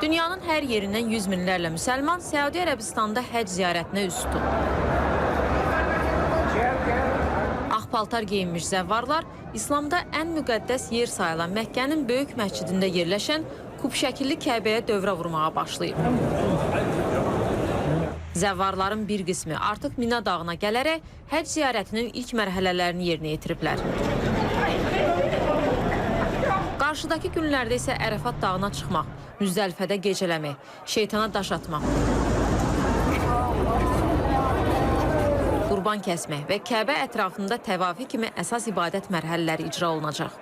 Dünyanın hər yerindən yüz minlərlə müsəlman Səudi Ərəbistanda həcc ziyarətinə üz tutub. Ağ paltar geyinmiş zəvvarlar İslamda ən müqəddəs yer sayılan Məkkənin böyük məscidində yerləşən kub şəkilli Kəbəyə dövrə vurmağa başlayıb. Zəvvarların bir qismi artıq Mina dağına gələrək həcc ziyarətinin ilk mərhələlərini yerinə yetiriblər. Qarşıdakı günlərdə isə Ərəfat dağına çıxmaq, Müzdəlifədə gecələmək, şeytana daş atmaq, qurban kəsmək və Kəbə ətrafında təvafi kimi əsas ibadət mərhələləri icra olunacaq.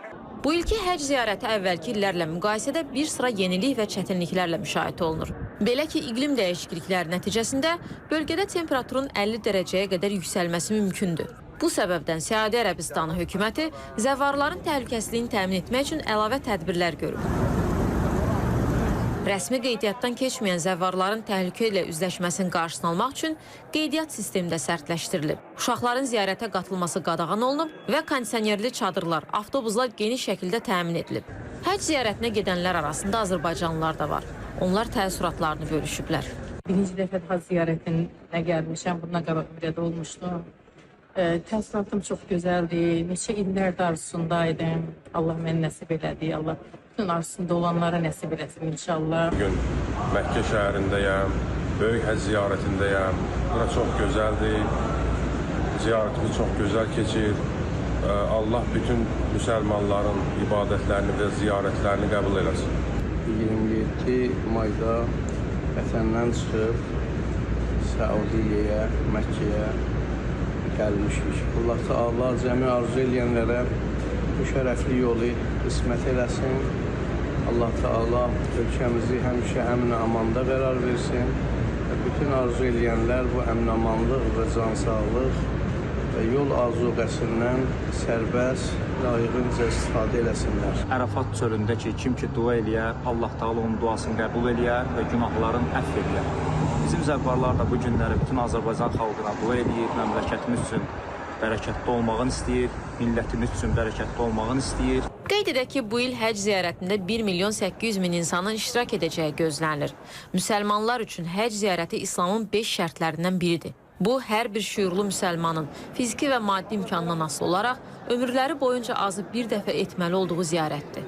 Bu ilki həcc ziyarəti əvvəlki illərlə müqayisədə bir sıra yenilik və çətinliklərlə müşahidə olunur. Belə ki, iqlim dəyişiklikləri nəticəsində bölgədə temperaturun 50 dərəcəyə qədər yüksəlməsi mümkündür. Bu səbəbdən Səudi Ərəbistanı hökuməti zəvvarların təhlükəsizliyini təmin etmək üçün əlavə tədbirlər görüb. Rəsmi qeydiyyatdan keçməyən zəvvarların təhlükə ilə üzləşməsinin qarşısını almaq üçün qeydiyyat sistemi də sərtləşdirilib. Uşaqların ziyarətə qatılması qadağan olunub və kondisionerli çadırlar, avtobuslar geniş şəkildə təmin edilib. Həcc ziyarətinə gedənlər arasında azərbaycanlılar da var. Onlar təəssüratlarını bölüşüblər. Birinci dəfə həcc ziyarətinə gəlmişəm, bundan qabaq bir də olmuşdu. Təəssüratım çox gözəldir. Neçə illərdir arzusundaydım. Allah mənə nəsib elədi. Allah bütün arzusunda olanlara nəsib eləsin inşallah. Bugün Məkkə şəhərindəyəm, böyük həcc ziyarətindəyəm. Bura çox gözəldir. Ziyarətimiz çox gözəl keçir. Allah bütün müsəlmanların ibadətlərini və ziyarətlərini qəbul eləsin. 27 mayda vətəndən çıxıb Səudiyyəyə, Məkkəyə gəlmişik. Allah Teala cəmi arzu eləyənlərə bu şərəfli yolu qismət eləsin. Allah Teala ölkəmizi həmişə əmin-amanda qərar versin. Və bütün arzu eləyənlər bu əmin-amanlıq və cansağlıq və yol azuqəsindən sərbəst, layiqincə istifadə eləsinlər. Ərəfat çölündə ki, kim ki dua eləyər, Allah Teala onun duasını qəbul eləyər və günahların əfv eləyər. Bizim zəvvarlar da bu günləri bütün Azərbaycan xalqına dua eləyir, məmləkətimiz üçün bərəkətli olmağını istəyir, millətimiz üçün bərəkətli olmağını istəyir. Qeyd edək ki, bu il həcc ziyarətində 1.800.000 insanın iştirak edəcəyi gözlənilir. Müsəlmanlar üçün həcc ziyarəti İslamın 5 şərtlərindən biridir. Bu, hər bir şüurlu müsəlmanın fiziki və maddi imkanından asılı olaraq ömürləri boyunca azı bir dəfə etməli olduğu ziyarətdir.